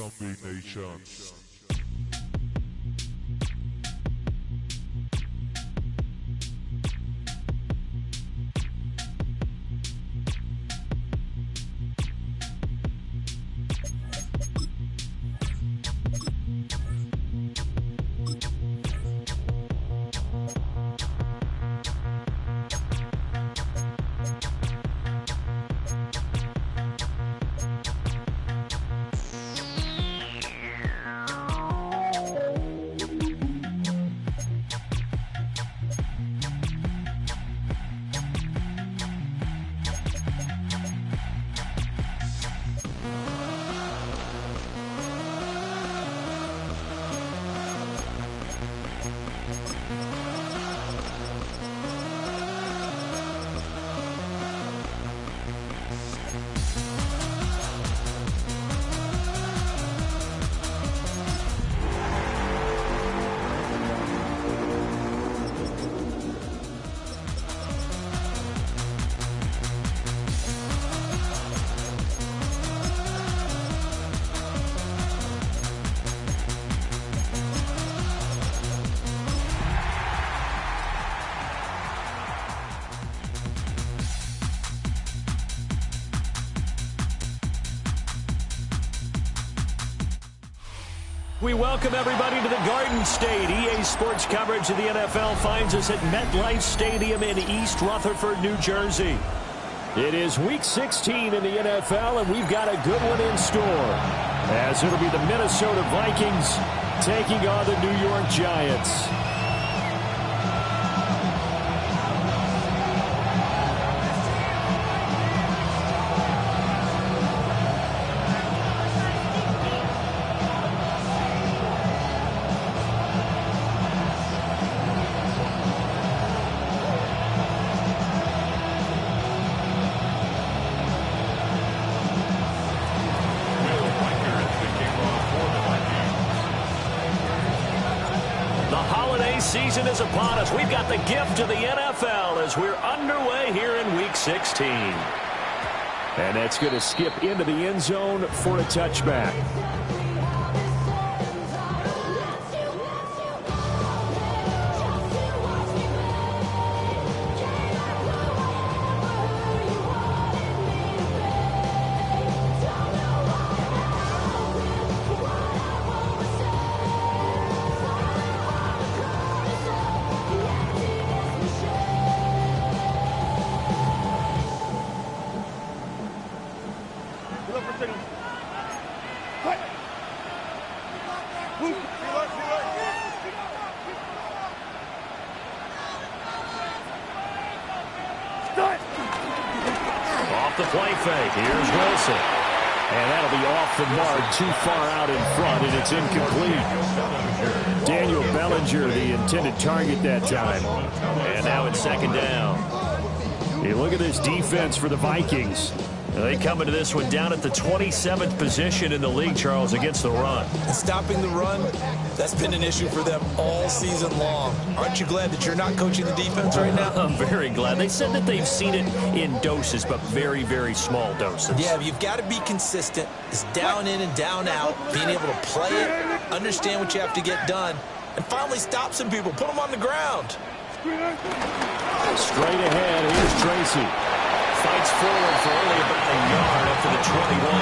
Combinations. We welcome everybody to the Garden State. EA Sports coverage of the NFL finds us at MetLife Stadium in East Rutherford, New Jersey. It is Week 16 in the NFL, and we've got a good one in store, as it'll be the Minnesota Vikings taking on the New York Giants. Season is upon us. We've got the gift of the NFL as we're underway here in Week 16. And that's going to skip into the end zone for a touchback. Off the play fake. Here's Wilson. And that'll be off the mark, too far out in front, and it's incomplete. Daniel Bellinger, the intended target that time. And now it's second down. Hey, look at this defense for the Vikings. They come into this one down at the 27th position in the league, Charles, against the run. Stopping the run, that's been an issue for them all season long. Aren't you glad that you're not coaching the defense right now? I'm very glad. They said that they've seen it in doses, but very, very small doses. Yeah, you've got to be consistent. It's down in and down out, being able to play it, understand what you have to get done, and finally stop some people, put them on the ground. Straight ahead, here's Tracy. Fights forward for only about a yard up to the 21.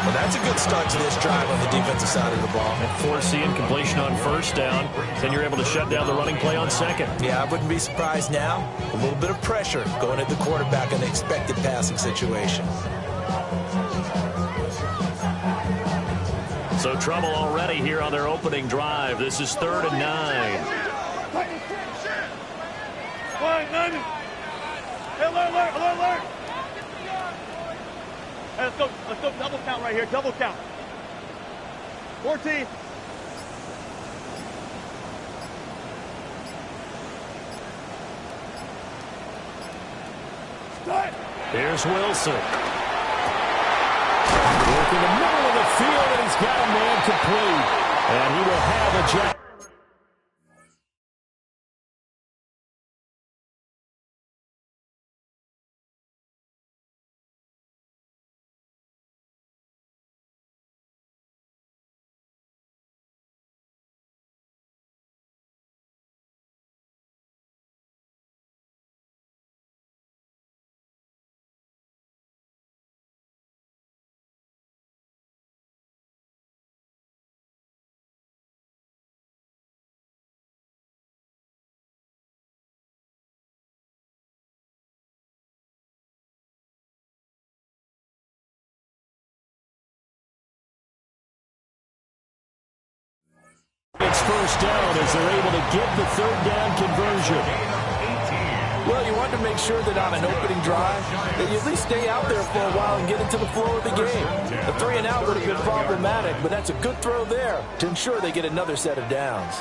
Well, that's a good start to this drive on the defensive side of the ball. And forcing completion on first down. Then you're able to shut down the running play on second. Yeah, I wouldn't be surprised now. A little bit of pressure going at the quarterback in the expected passing situation. So trouble already here on their opening drive. This is 3rd and 9. Alert. Hey, let's go double count right here, double count. 14. Start. Here's Wilson. Working the middle of the field, and he's got a man complete. And he will have a jack. Giants first down as they're able to get the third down conversion. Well, you want to make sure that on an opening drive, that you at least stay out there for a while and get into the flow of the game. The 3 and out would have been problematic, but that's a good throw there to ensure they get another set of downs.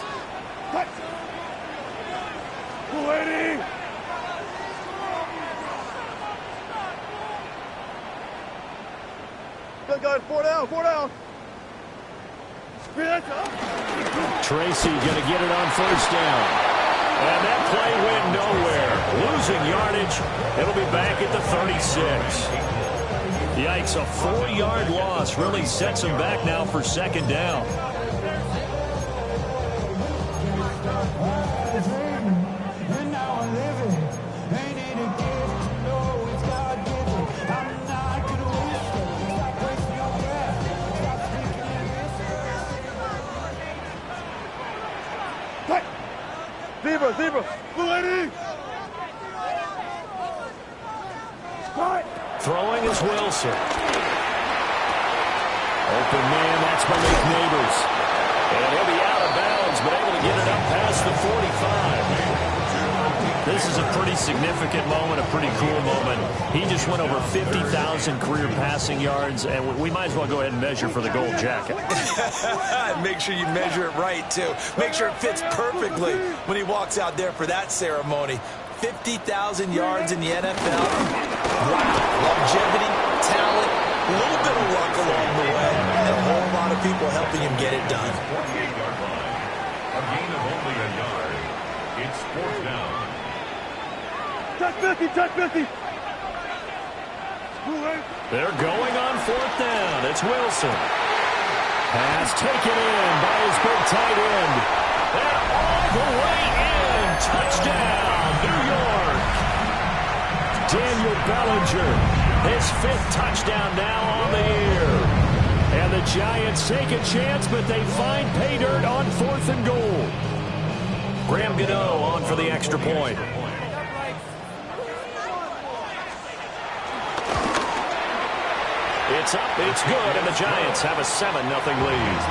Waiting. Got 4 down, 4 down. Tracy going to get it on first down. And that play went nowhere. Losing yardage. It'll be back at the 36. Yikes, a 4-yard loss really sets them back now for second down. Zebra. Throwing is Wilson. Open man, that's Malik Neighbors. And he'll be out of bounds, but able to get it up past the 45. This is a pretty significant moment, a pretty cool moment. He just went over 50,000 career passing yards, and we might as well go ahead and measure for the gold jacket. Make sure you measure it right, too. Make sure it fits perfectly when he walks out there for that ceremony. 50,000 yards in the NFL. Wow. Longevity, talent, a little bit of luck along the way, and a whole lot of people helping him get it done. 48-yard line. A gain of only a yard. It's 4th down. Touch 50. They're going on 4th down. It's Wilson. Pass taken in by his big tight end. And all the way in. Touchdown, New York. Daniel Bellinger, his 5th touchdown now on the year. And the Giants take a chance, but they find pay dirt on 4th and goal. Graham Gano on for the extra point. It's up, it's good, and the Giants have a 7-0 lead.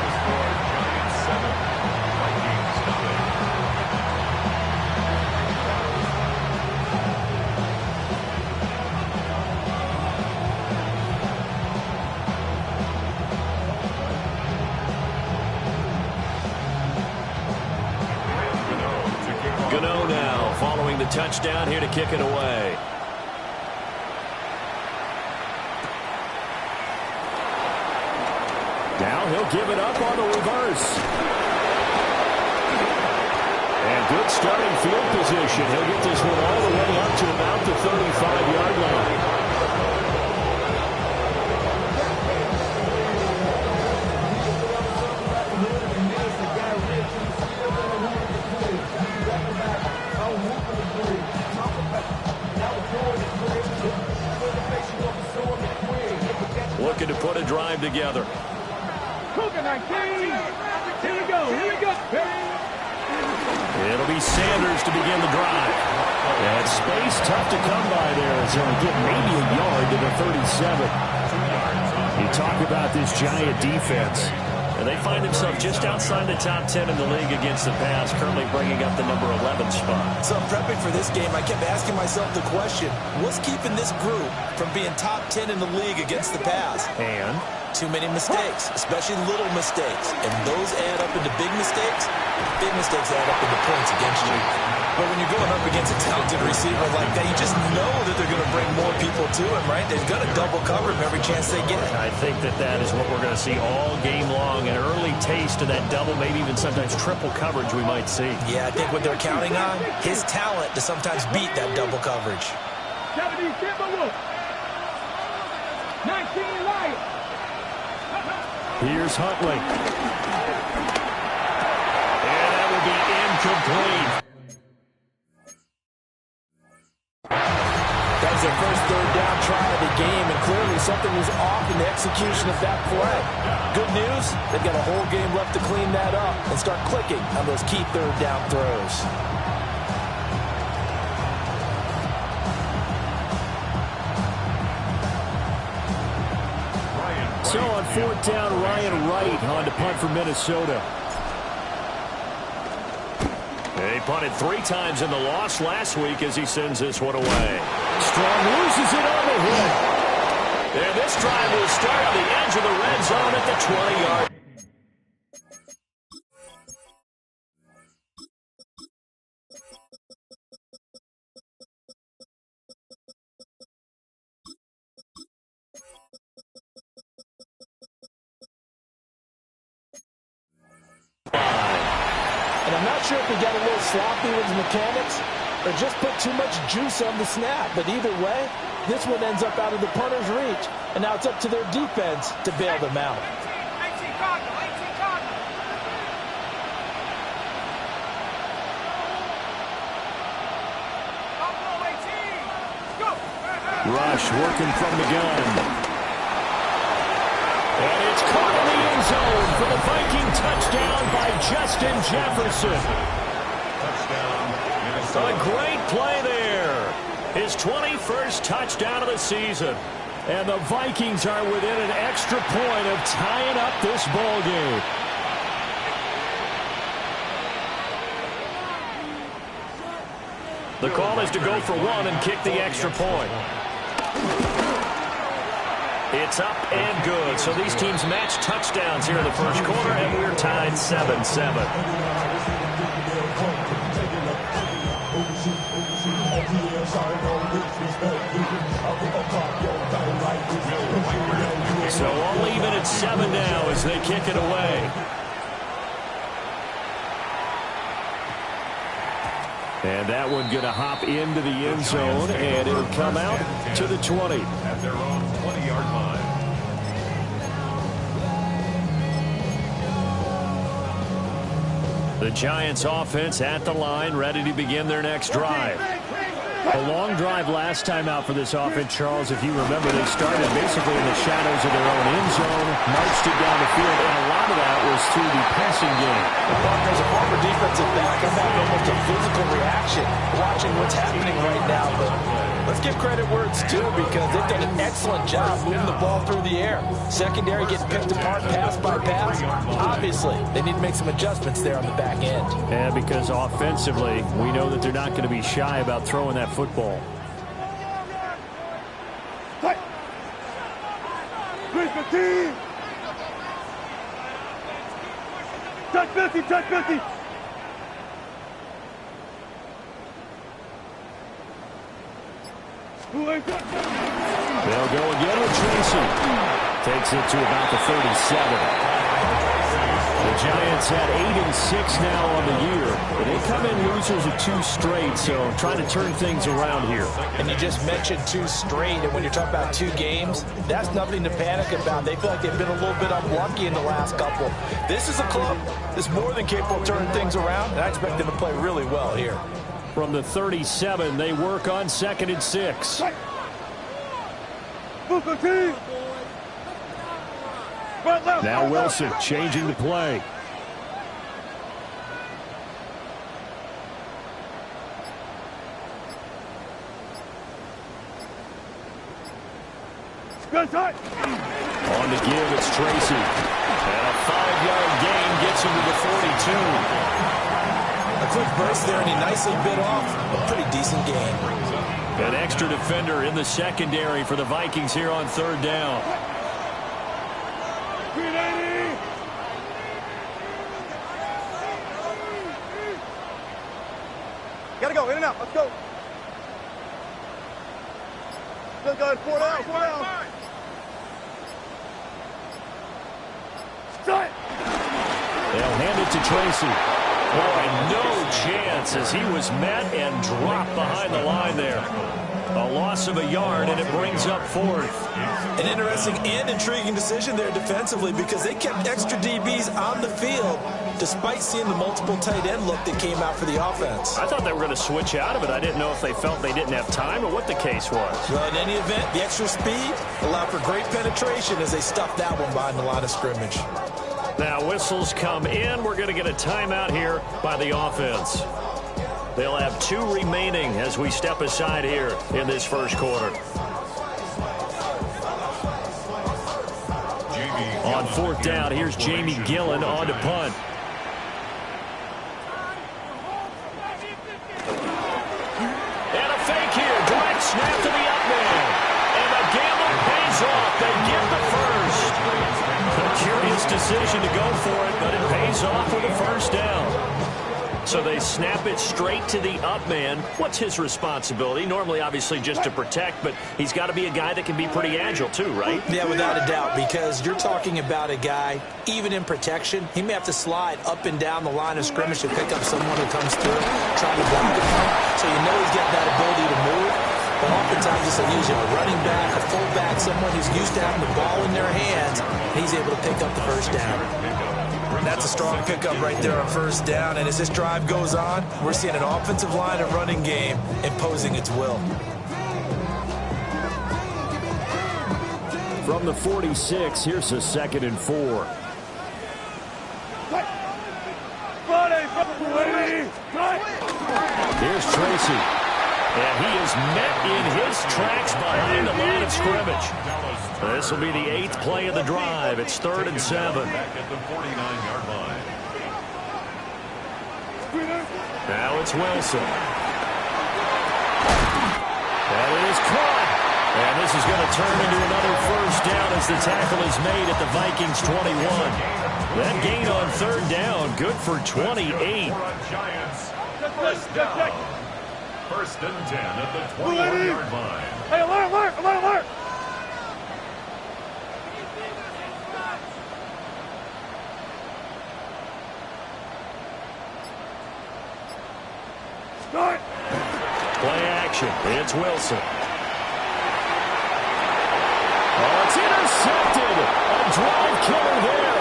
Gano now following the touchdown here to kick it away. Now he'll give it up on the reverse. And good starting field position. He'll get this one all the way up to about the 35-yard line. Looking to put a drive together. Cougar 19. Here we go. It'll be Sanders to begin the drive. And space tough to come by there as he'll get maybe a yard to the 37. You talk about this Giant defense. And they find themselves just outside the top 10 in the league against the pass, currently bringing up the number 11 spot. So prepping for this game, I kept asking myself the question, what's keeping this group from being top 10 in the league against the pass? And too many mistakes, especially little mistakes. And those add up into big mistakes. Big mistakes add up into points against you. But when you're going up against a talented receiver like that, you just know that they're going to bring more people to him, right? They're going to double cover him every chance they get. I think that is what we're going to see all game long. An early taste of that double, maybe even sometimes triple coverage we might see. Yeah, I think what they're counting on, his talent to sometimes beat that double coverage. 17, 19 Lions. Here's Huntley. And that will be incomplete. That was their first third down try of the game, and clearly something was off in the execution of that play. Good news, they've got a whole game left to clean that up and start clicking on those key third down throws. So on 4th down, Ryan Wright on to punt for Minnesota. He punted 3 times in the loss last week as he sends this one away. Strong loses it on the hit. And this drive will start on the edge of the red zone at the 20-yard. And I'm not sure if he got a little sloppy with his mechanics or just put too much juice on the snap. But either way, this one ends up out of the punter's reach. And now it's up to their defense to bail them out. Rush working from the gun. And it's caught in the end zone for the Viking touchdown by Justin Jefferson. A great play there. His 21st touchdown of the season. And the Vikings are within an extra point of tying up this ball game. The call is to go for one and kick the extra point. It's up and good. So these teams match touchdowns here in the first quarter, and we're tied 7-7. So all even at 7 now as they kick it away. And that one going to hop into the end zone, and it'll come out to the 20. At their own 20-yard line. The Giants offense at the line, ready to begin their next drive. A long drive last time out for this offense, Charles. If you remember, they started basically in the shadows of their own end zone, marched it down the field, and a lot of that was through the passing game. There's a former defensive back. I'm having almost a physical reaction watching what's happening right now. But let's give credit where it's due because they've done an excellent job moving the ball through the air. Secondary getting picked apart pass by pass. Obviously, they need to make some adjustments there on the back end. Yeah, because offensively, we know that they're not going to be shy about throwing that football. Touch 50, touch 50. They'll go again with Tracy. Takes it to about the 37. The Giants had 8-6 now on the year. But they come in losers of 2 straight, so trying to turn things around here. And you just mentioned 2 straight, and when you're talking about 2 games, that's nothing to panic about. They feel like they've been a little bit unlucky in the last couple. This is a club that's more than capable of turning things around, and I expect them to play really well here. From the 37, they work on 2nd and 6. Now Wilson changing the play. On the give, it's Tracy. And a 5-yard gain gets him to the 42. A quick burst there, and he nicely bit off a pretty decent gain. An extra defender in the secondary for the Vikings here on 3rd down. Gotta go, in and out, let's go. Let's go, 4 down, 4 down. They'll hand it to Tracy. Boy, no chance as he was met and dropped behind the line there. A loss of a yard, and it brings up 4th. An interesting and intriguing decision there defensively because they kept extra DBs on the field despite seeing the multiple tight end look that came out for the offense. I thought they were going to switch out of it. I didn't know if they felt they didn't have time or what the case was. Well, in any event, the extra speed allowed for great penetration as they stuffed that one behind the line of scrimmage. Now whistles come in. We're going to get a timeout here by the offense. They'll have 2 remaining as we step aside here in this first quarter. On 4th down, here's Jamie Gillen on to punt. decision to go for it, but it pays off with a first down. So they snap it straight to the up man. What's his responsibility? Normally, obviously, just to protect, but he's got to be a guy that can be pretty agile too, right? Yeah, without a doubt, because you're talking about a guy, even in protection, he may have to slide up and down the line of scrimmage to pick up someone who comes through, trying to block it from. So you know he's got that ability to move. But oftentimes it's usually a running back, a fullback, someone who's used to having the ball in their hands, and he's able to pick up the first down. That's a strong pickup right there on first down. And as this drive goes on, we're seeing an offensive line and running game imposing its will. From the 46, here's a 2nd and 4. Here's Tracy. And he is met in his tracks behind the line of scrimmage. This will be the 8th play of the drive. It's 3rd and 7. Back at the 49-yard line. Now it's Wilson. And it is caught. And this is going to turn into another first down as the tackle is made at the Vikings 21. That gain on 3rd down, good for 28. First down. 1st and 10 at the 21-yard line. Hey, alert, alert, alert! Start! Play action. It's Wilson. Oh, it's intercepted. A drive killer there.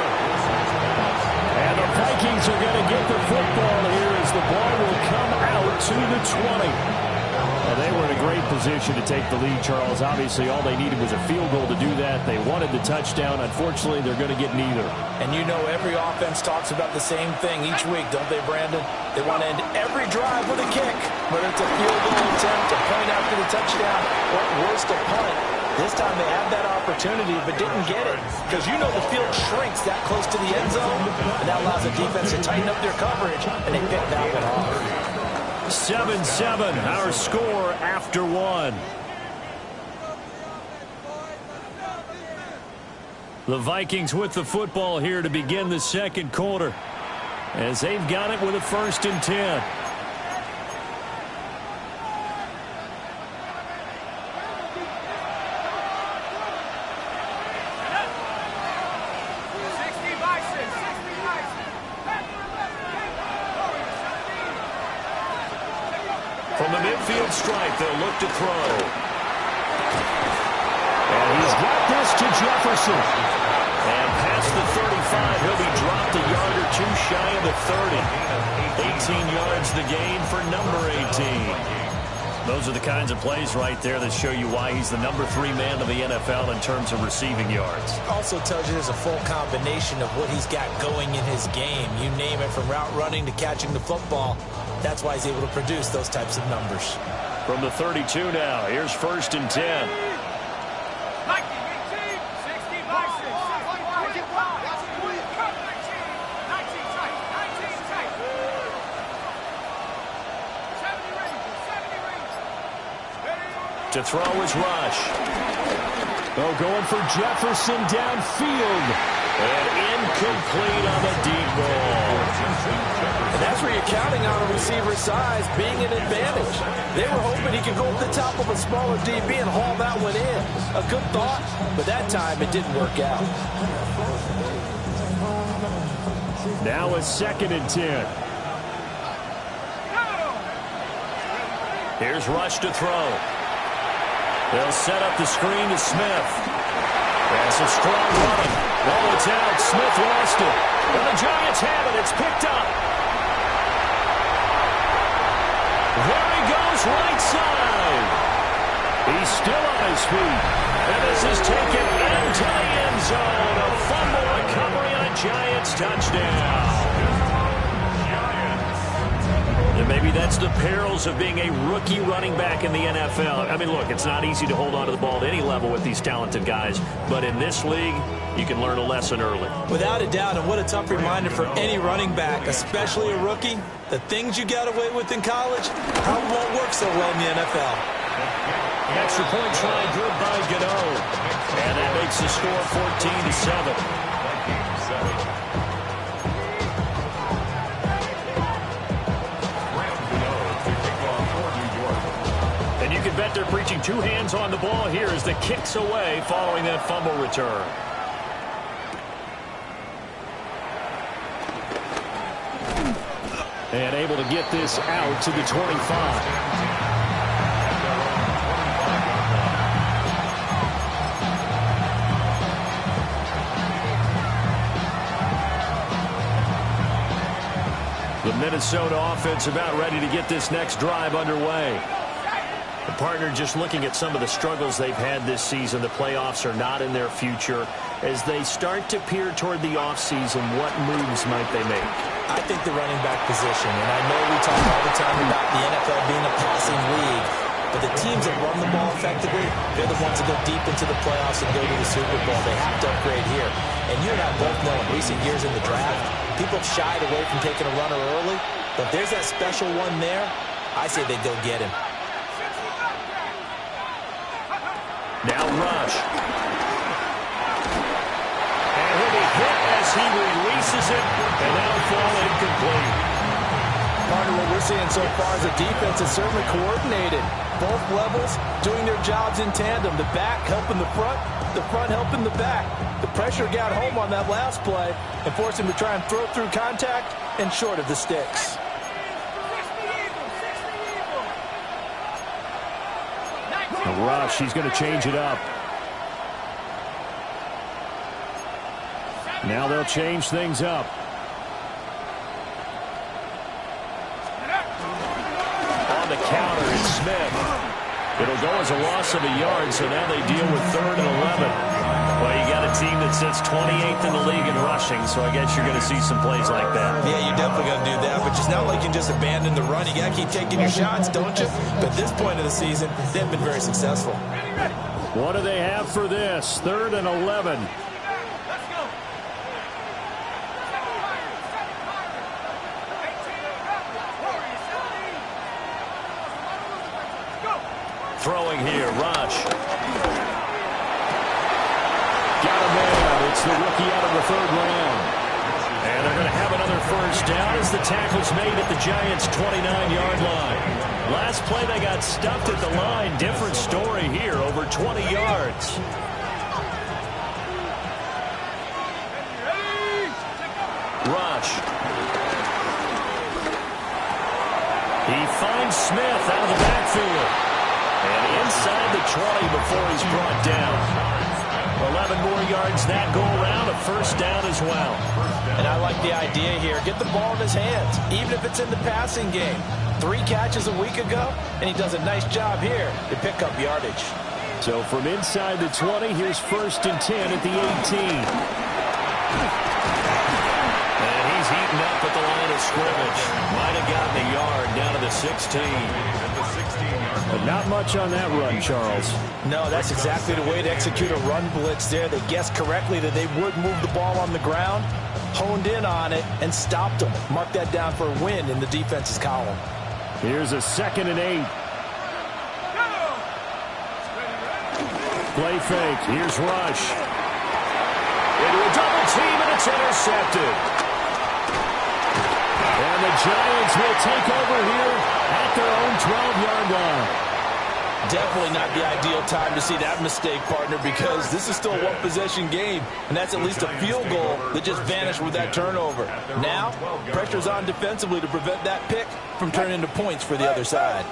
And the Vikings are going to get the football here as the ball will come out to the 20. Well, they were in a great position to take the lead, Charles. Obviously, all they needed was a field goal to do that. They wanted the touchdown. Unfortunately, they're going to get neither. And you know every offense talks about the same thing each week, don't they, Brandon? They want to end every drive with a kick, whether it's a field goal attempt, a point after the touchdown, or worse, a punt. This time they had that opportunity but didn't get it because you know the field shrinks that close to the end zone, and that allows the defense to tighten up their coverage, and they picked that one off. 7-7, our score after 1. The Vikings with the football here to begin the 2nd quarter as they've got it with a 1st and 10. From the midfield stripe, they'll look to throw. And he's got this to Jefferson. And past the 35, he'll be dropped a yard or two shy of the 30. 18 yards the gain for number 18. Those are the kinds of plays right there that show you why he's the number 3 man of the NFL in terms of receiving yards. Also tells you there's a full combination of what he's got going in his game. You name it, from route running to catching the football. That's why he's able to produce those types of numbers. From the 32 now, here's 1st and 10. To throw is Rush. Oh, going for Jefferson downfield. And incomplete on the deep ball. And that's where you're counting on a receiver's size being an advantage. They were hoping he could go over the top of a smaller DB and haul that one in. A good thought, but that time it didn't work out. Now a 2nd and 10. Here's Rush to throw. They'll set up the screen to Smith. That's a strong run. Oh, it's out. Smith lost it. And the Giants have it. It's picked up. There he goes, right side. He's still on his feet. And this is taken into the end zone. A fumble recovery on a Giants touchdown. And maybe that's the perils of being a rookie running back in the NFL. I mean, look, it's not easy to hold on to the ball at any level with these talented guys. But in this league, you can learn a lesson early. Without a doubt, and what a tough reminder for any running back, especially a rookie. The things you got away with in college probably won't work so well in the NFL. Extra point try, good by Gano. And that makes the score 14-7. And you can bet they're preaching two hands on the ball here as the kick's away following that fumble return. And able to get this out to the 25. The Minnesota offense about ready to get this next drive underway. The partner just looking at some of the struggles they've had this season. The playoffs are not in their future. As they start to peer toward the offseason, what moves might they make? I think the running back position, and I know we talk all the time about the NFL being a passing league, but the teams that run the ball effectively, they're the ones that go deep into the playoffs and go to the Super Bowl. They have to upgrade here. And you and I both know in recent years in the draft, people have shied away from taking a runner early, but if there's that special one there, I say they go get him. Now Rush. And he'll be hit as he releases it, and that'll fall incomplete. Partner, what we're seeing so far is the defense is certainly coordinated. Both levels doing their jobs in tandem. The back helping the front helping the back. The pressure got home on that last play and forced him to try and throw through contact and short of the sticks. Rush, he's going to change it up. Now they'll change things up. On the counter, it's Smith. It'll go as a loss of a yard, so now they deal with 3rd and 11. Well, you got a team that sits 28th in the league in rushing, so I guess you're going to see some plays like that. Yeah, you're definitely going to do that, but it's not like you can just abandon the run. You got to keep taking your shots, don't you? But at this point of the season, they've been very successful. What do they have for this? 3rd and 11. Throwing here, Rush. Got him there. It's the rookie out of the 3rd round. And they're going to have another first down as the tackle's made at the Giants' 29-yard line. Last play they got stuffed at the line. Different story here, over 20 yards. Rush. He finds Smith out of the backfield. And inside the 20 before he's brought down. 11 more yards that go around, a first down as well. And I like the idea here. Get the ball in his hands, even if it's in the passing game. 3 catches a week ago, and he does a nice job here to pick up yardage. So from inside the 20, here's 1st and 10 at the 18. And he's heating up at the line of scrimmage. Might have gotten a yard down to the 16. But not much on that run, Charles. No, that's exactly the way to execute a run blitz there. They guessed correctly that they would move the ball on the ground, honed in on it, and stopped them. Mark that down for a win in the defense's column. Here's a 2nd and 8. Play fake. Here's Rush. Into a double team, and it's intercepted. And the Giants will take over here at their own 12-yard line. Definitely not the ideal time to see that mistake, partner, because this is still a one-possession game, and that's at least a field goal that just vanished with that turnover. Now, pressure's on defensively to prevent that pick from turning into points for the other side.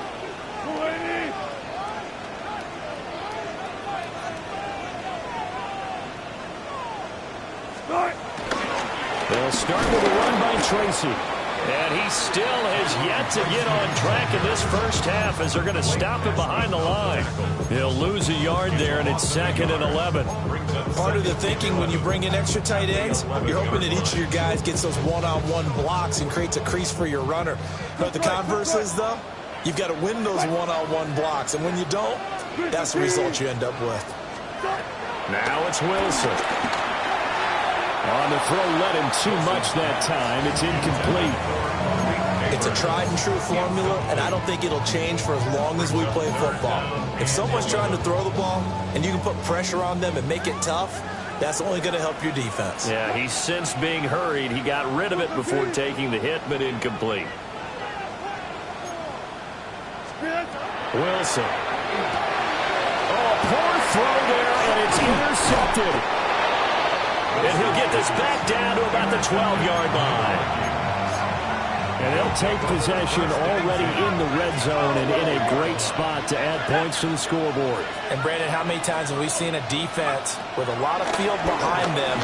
They'll start with a run by Tracy. And he still has yet to get on track in this first half as they're going to stop him behind the line. He'll lose a yard there, and it's 2nd and 11. Part of the thinking when you bring in extra tight ends, you're hoping that each of your guys gets those one-on-one blocks and creates a crease for your runner. But the converse is, though, you've got to win those one-on-one blocks. And when you don't, that's the result you end up with. Now it's Wilson. On the throw, led him too much that time. It's incomplete. It's a tried-and-true formula, and I don't think it'll change for as long as we play football. If someone's trying to throw the ball and you can put pressure on them and make it tough, That's only going to help your defense. Yeah, he sensed being hurried. He got rid of it before taking the hit, but incomplete. Wilson. Oh, poor throw there, and it's intercepted. And he'll get this back down to about the 12-yard line. And they'll take possession already in the red zone and in a great spot to add points to the scoreboard. And, Brandon, how many times have we seen a defense with a lot of field behind them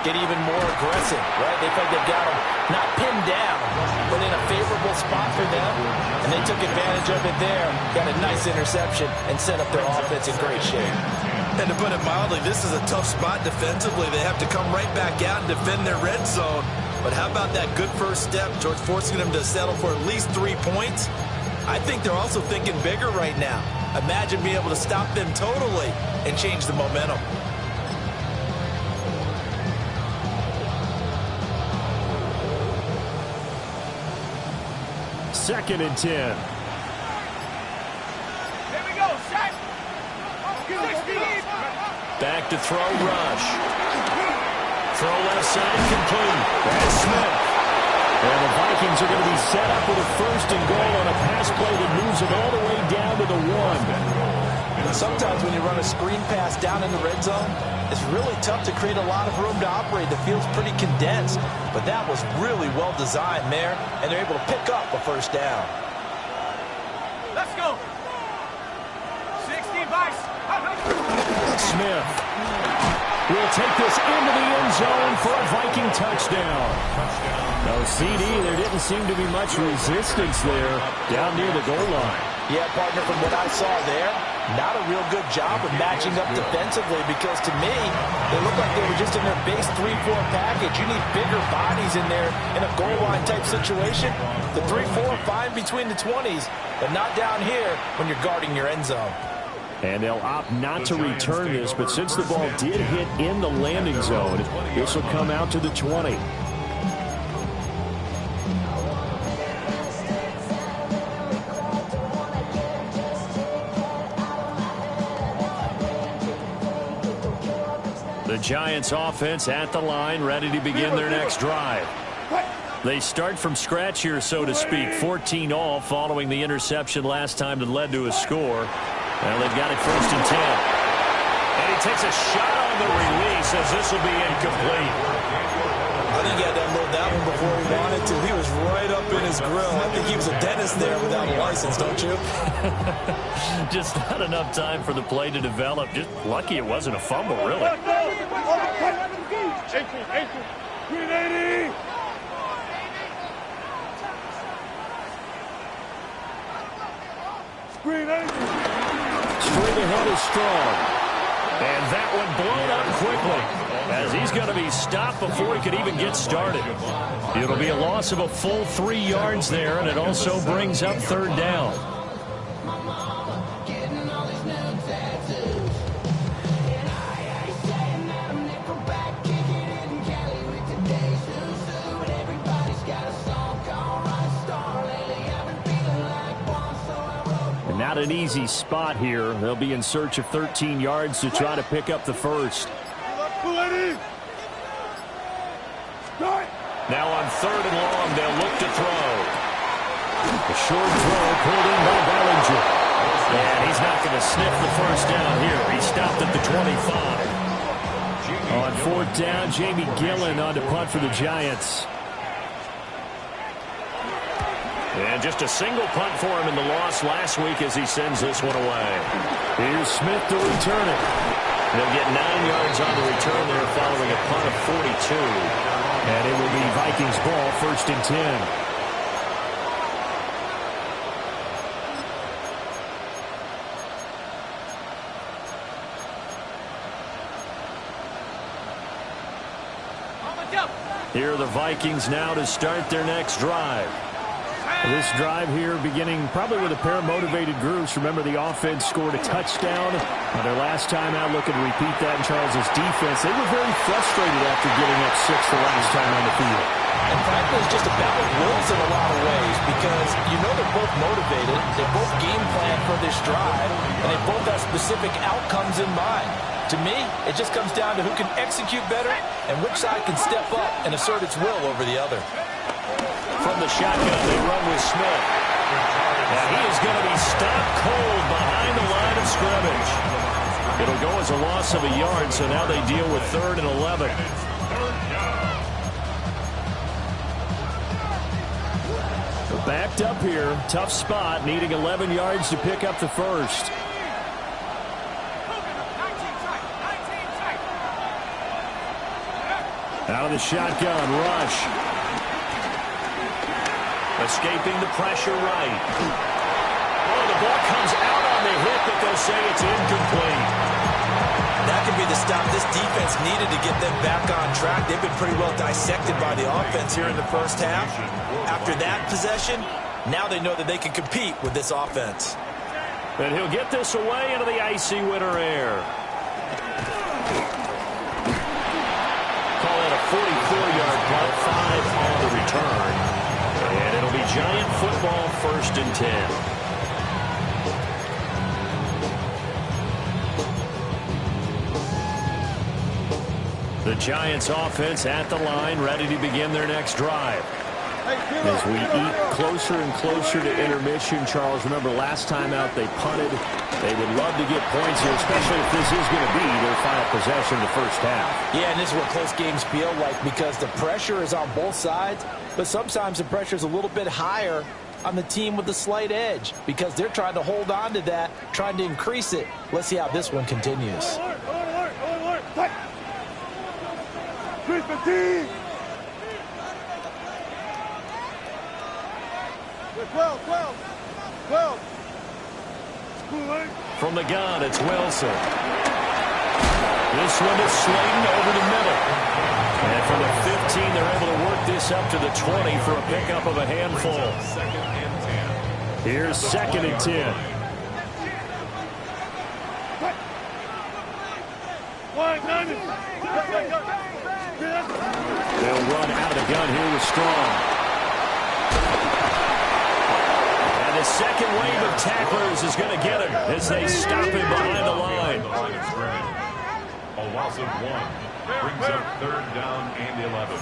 get even more aggressive, right? They think they've got them not pinned down, but in a favorable spot for them, and they took advantage of it there, got a nice interception, and set up their offense in great shape. And to put it mildly, this is a tough spot defensively. They have to come right back out and defend their red zone. But how about that good first step towards forcing them to settle for at least 3 points? I think they're also thinking bigger right now. Imagine being able to stop them totally and change the momentum. Second and 10. Here we go, set. 60. Back to throw, rush. Throw left side, complete. That's Smith. And the Vikings are going to be set up with a first and goal on a pass play that moves them all the way down to the 1. Sometimes when you run a screen pass down in the red zone, it's really tough to create a lot of room to operate. The field's pretty condensed, but that was really well designed there, and they're able to pick up a first down. Let's go. 60 Vikes. Smith will take this into the end zone for a Viking touchdown. No CD, there didn't seem to be much resistance there down near the goal line. Yeah, partner, from what I saw there, not a real good job of matching up defensively, because to me, they look like they were just in their base 3-4 package. You need bigger bodies in there in a goal line type situation. The 3-4 fine between the 20s, but not down here when you're guarding your end zone. And they'll opt not to return this, but since the ball did hit in the landing zone, this will come out to the 20. The Giants offense at the line, ready to begin their next drive. They start from scratch here, so to speak. 14 all following the interception last time that led to a score. Well, they've got it first and 10. And he takes a shot on the release as this will be incomplete. I think he had to unload that one before he wanted to. He was right up in his grill. I think he was a dentist there without a license, don't you? Just not enough time for the play to develop. Just lucky it wasn't a fumble, really. 380. Straight ahead is Strong. And that one blown up quickly, as he's going to be stopped before he could even get started. It'll be a loss of a full 3 yards there, and it also brings up third down. Not an easy spot here. They'll be in search of 13 yards to try to pick up the first. Now on third and long, they'll look to throw. A short throw pulled in by Bellinger. And he's not going to sniff the first down here. He stopped at the 25. On fourth down, Jamie Gillen on to punt for the Giants. And just a single punt for him in the loss last week as he sends this one away. Here's Smith to return it. They'll get 9 yards on the return there following a punt of 42. And it will be Vikings ball, first and 10. Here are the Vikings now to start their next drive. This drive here beginning probably with a pair of motivated groups. Remember, the offense scored a touchdown on their last time out. Looking to repeat that in Charles's defense. They were very frustrated after giving up 6 the last time on the field. And frankly, it's just about wills in a lot of ways because you know they're both motivated. They both game plan for this drive, and they both have specific outcomes in mind. To me, it just comes down to who can execute better and which side can step up and assert its will over the other. From the shotgun, they run with Smith. And he is going to be stopped cold behind the line of scrimmage. It'll go as a loss of a yard, so now they deal with 3rd and 11. Backed up here, tough spot, needing 11 yards to pick up the first. Out of the shotgun, rush. Escaping the pressure right. Oh, the ball comes out on the hit, but they'll say it's incomplete. That could be the stop this defense needed to get them back on track. They've been pretty well dissected by the offense here in the first half. After that possession, now they know that they can compete with this offense. And he'll get this away into the icy winter air. Call that a 44-yard punt, 5 on the return. And it'll be Giant football, 1st and 10. The Giants offense at the line, ready to begin their next drive. As we eat closer and closer to intermission, Charles, remember last time out they punted. They would love to get points here, especially if this is going to be their final possession of the first half. Yeah, and this is what close games feel like because the pressure is on both sides, but sometimes the pressure is a little bit higher on the team with the slight edge because they're trying to hold on to that, trying to increase it. Let's see how this one continues. From the gun, it's Wilson. This one is Slayton over the middle. And from the 15, they're able to work this up to the 20 for a pickup of a handful. Here's 2nd and 10. They'll run out of the gun here with Strong. And the second wave of tacklers is going to get him as they stop him behind the line. A loss of 1 brings up 3rd down and 11.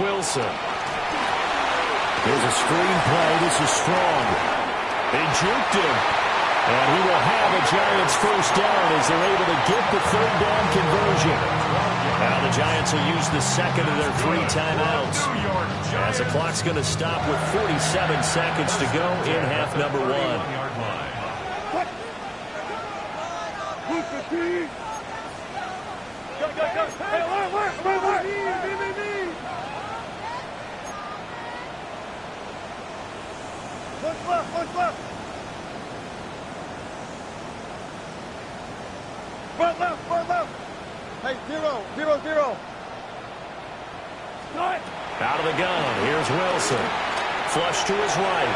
Wilson. Here's a screen play. This is Strong. They juked him. And he will have a Giants first down as they're able to get the 3rd down conversion. Now the Giants will use the 2nd of their 3 timeouts. As the clock's going to stop with 47 seconds to go in half number 1. What's left? Front left. Hey, 0. Out of the gun, here's Wilson. Flush to his right.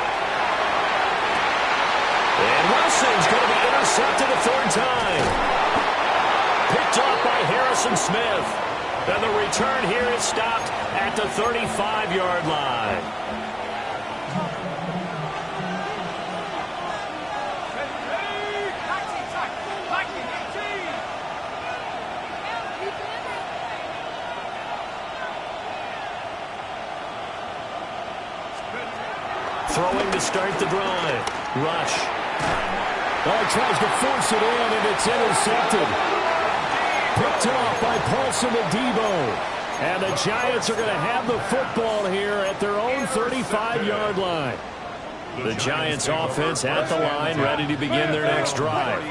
And Wilson's going to be intercepted a 3rd time. Picked up by Harrison Smith. Then the return here is stopped at the 35-yard line. Throwing to start the drive. Rush. Oh, tries to force it in, and it's intercepted. Picked off by Paulson Adebo. And the Giants are going to have the football here at their own 35-yard line. The Giants offense at the line, ready to begin their next drive.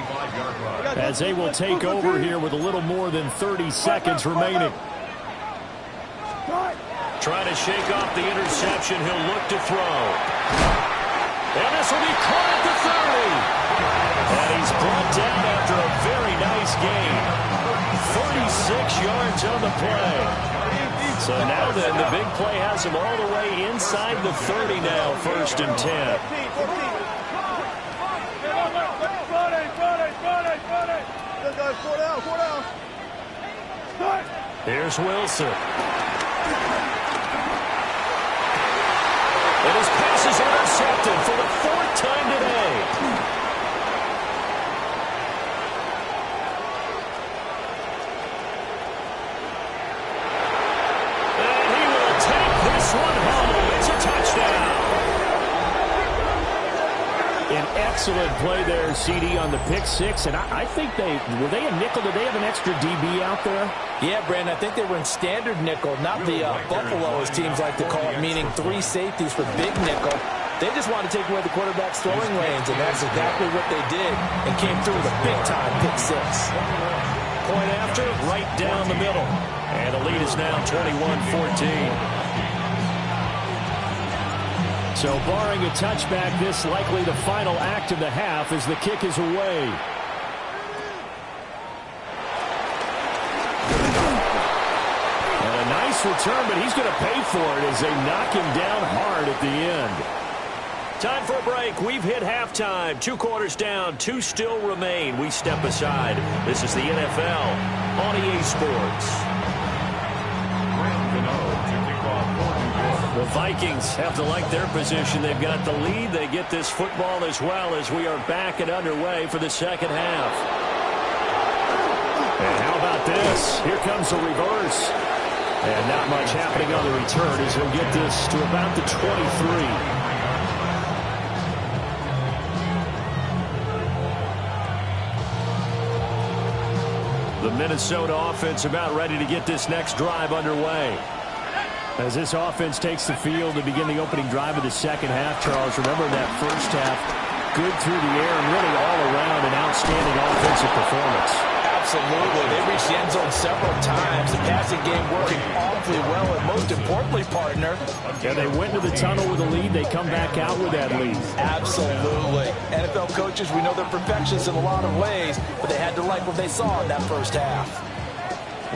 As they will take over here with a little more than 30 seconds remaining. Trying to shake off the interception. He'll look to throw. And this will be caught at the 30. And he's brought down after a very nice game. yards on the play. So now then, the big play has him all the way inside the 30 now, 1st and 10. Here's Wilson. And his pass is intercepted for the 4th time today. And he will take this one home. It's a touchdown. An excellent play there, CD, on the pick six. And I think were they a nickel? Did they have an extra DB out there? Yeah, Brandon, I think they were in standard nickel, not the Buffalo, as teams like to call it, meaning 3 safeties for big nickel. They just wanted to take away the quarterback's throwing lanes, and that's exactly what they did, and came through with a big-time pick six. Point after, right down the middle. And the lead is now 21-14. So barring a touchback, this likely the final act of the half as the kick is away. And a nice return, but he's going to pay for it as they knock him down hard at the end. Time for a break. We've hit halftime. 2 quarters down. 2 still remain. We step aside. This is the NFL on EA Sports. The Vikings have to like their position. They've got the lead. They get this football as well as we are back and underway for the second half. And how about this? Here comes the reverse. And not much happening on the return as he'll get this to about the 23. The Minnesota offense about ready to get this next drive underway. As this offense takes the field to begin the opening drive of the second half, Charles, remember that first half, good through the air and really all around an outstanding offensive performance. Absolutely. They reached the end zone several times. The passing game working awfully well, and most importantly, partner. Yeah, they went to the tunnel with a lead. They come back out with that lead. Absolutely. NFL coaches, we know they're perfectionists in a lot of ways, but they had to like what they saw in that first half.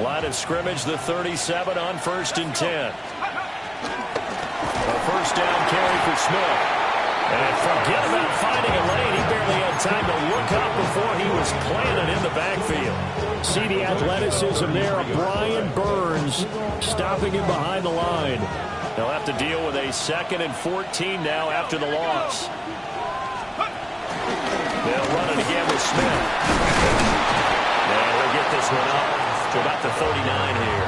Line of scrimmage, the 37 on 1st and 10. A first down carry for Smith. And forget about finding a lane. He barely had time to look up before he was planted in the backfield. See the athleticism there of Brian Burns stopping him behind the line. They'll have to deal with a 2nd and 14 now after the loss. They'll run it again with Smith. And we'll get this one up to about the 39 here.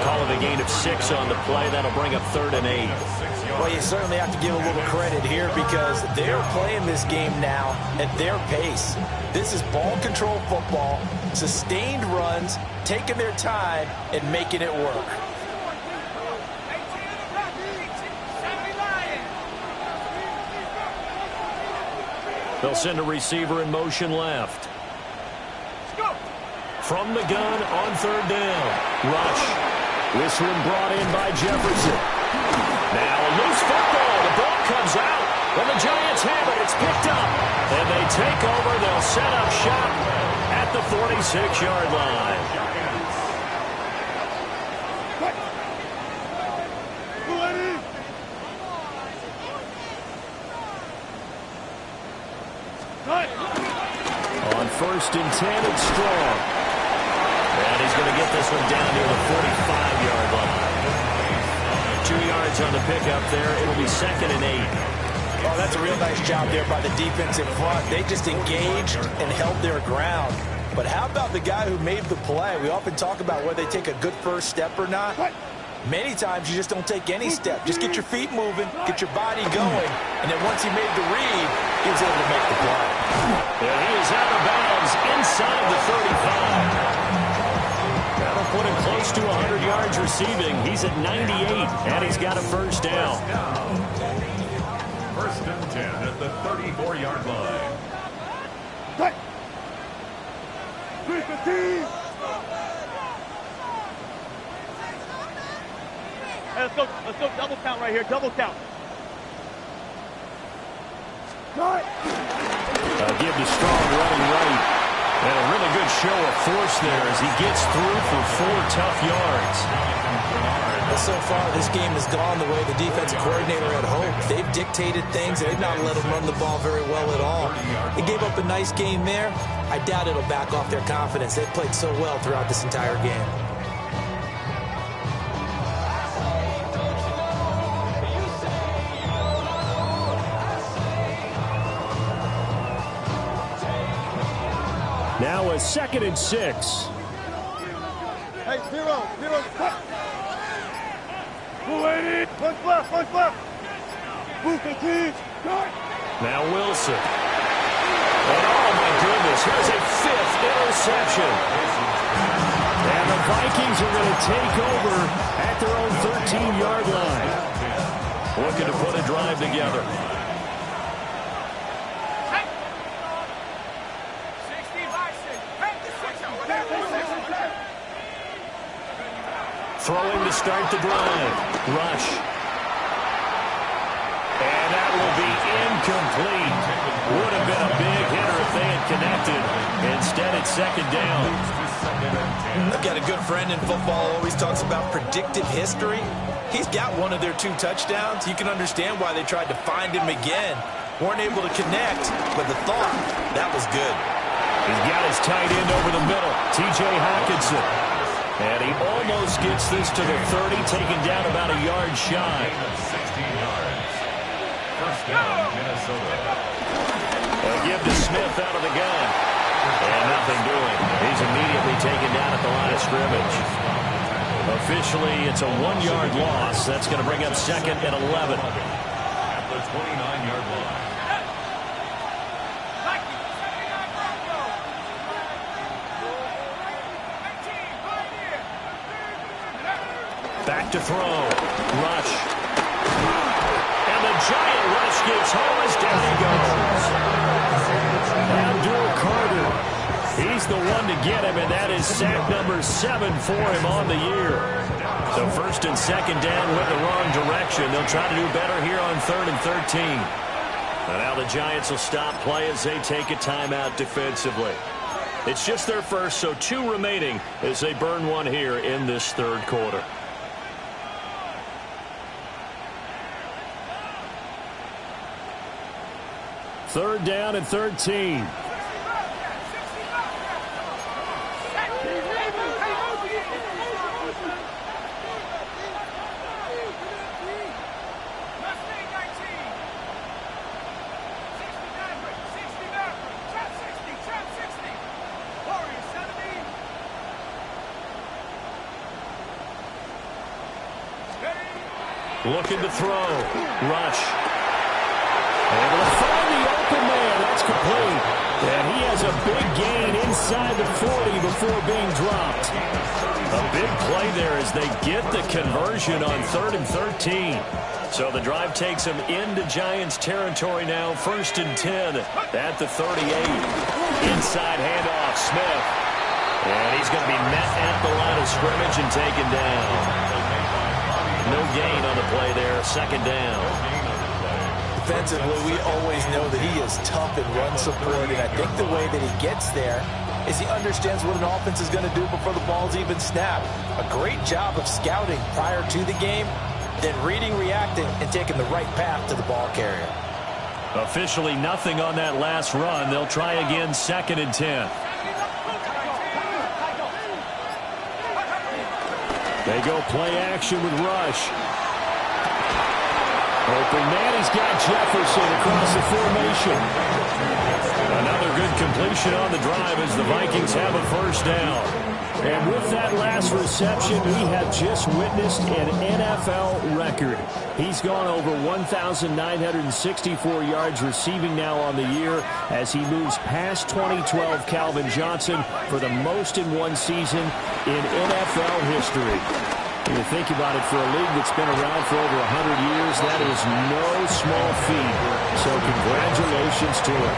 Call it a gain of 6 on the play. That'll bring up 3rd and 8. Well, you certainly have to give a little credit here because they're playing this game now at their pace. This is ball control football, sustained runs, taking their time, and making it work. They'll send a receiver in motion left. From the gun on 3rd down. Rush. This one brought in by Jefferson. Now a loose football. The ball comes out. And the Giants have it. It's picked up. And they take over. They'll set up shop at the 46-yard line. On 1st and 10, it's Strong. And he's going to get this one down near the 45-yard line. 2 yards on the pickup there. It'll be 2nd and 8. Oh, that's a real nice job there by the defense in front. They just engaged and held their ground. But how about the guy who made the play? We often talk about whether they take a good first step or not. Many times you just don't take any step. Just get your feet moving, get your body going, and then once he made the read, he was able to make the play. And he is out of bounds inside the 35. That'll put him close to 100 yards receiving. He's at 98, and he's got a first down. 1st and 10 at the 34-yard line. Hey, let's go double count right here, double count. Give to Strong running right. And a really good show of force there as he gets through for 4 tough yards. So far, this game has gone the way the defensive coordinator had hoped. They've dictated things. They've not let him run the ball very well at all. They gave up a nice game there. I doubt it'll back off their confidence. They've played so well throughout this entire game. Now a 2nd and 6. Hey, zero, cut. Punch left. Move the team. Now Wilson. And oh my goodness, here's a 5th interception. And the Vikings are going to take over at their own 13-yard line. Looking to put a drive together. Throwing to start the drive. Rush. And that will be incomplete. Would have been a big hitter if they had connected. Instead, it's 2nd down. I've got a good friend in football, always talks about predictive history. He's got one of their 2 touchdowns. You can understand why they tried to find him again. Weren't able to connect, but the thought, that was good. He's got his tight end over the middle, T.J. Hawkinson. And he almost gets this to the 30, taken down about a yard shy. 16 yards. First down, Minnesota. They'll give to Smith out of the gun. And nothing doing. He's immediately taken down at the line of scrimmage. Officially, it's a 1-yard loss. That's going to bring up 2nd and 11. At the 29-yard line. Back to throw. Rush. And the giant rush gets home as down he goes. Abdul Carter. He's the one to get him, and that is sack number 7 for him on the year. So 1st and 2nd down went the wrong direction. They'll try to do better here on 3rd and 13. And now the Giants will stop play as they take a timeout defensively. It's just their first, so 2 remaining as they burn one here in this 3rd quarter. Third down and 13. Looking to throw. Rush. Able to find the open man. That's complete. And he has a big gain inside the 40 before being dropped. A big play there as they get the conversion on 3rd and 13. So the drive takes them into Giants territory now. 1st and 10 at the 38. Inside handoff, Smith. And he's going to be met at the line of scrimmage and taken down. No gain on the play there. 2nd down. Defensively, we always know that he is tough in run support, and I think the way that he gets there is he understands what an offense is going to do before the ball's even snapped. A great job of scouting prior to the game, then reading, reacting, and taking the right path to the ball carrier. Officially nothing on that last run. They'll try again 2nd and 10. They go play action with Rush. Open man, he's got Jefferson across the formation. Another good completion on the drive as the Vikings have a 1st down. And with that last reception, we have just witnessed an NFL record. He's gone over 1,964 yards receiving now on the year as he moves past 2012 Calvin Johnson for the most in one season in NFL history. When you think about it, for a league that's been around for over 100 years, that is no small feat. So congratulations to him.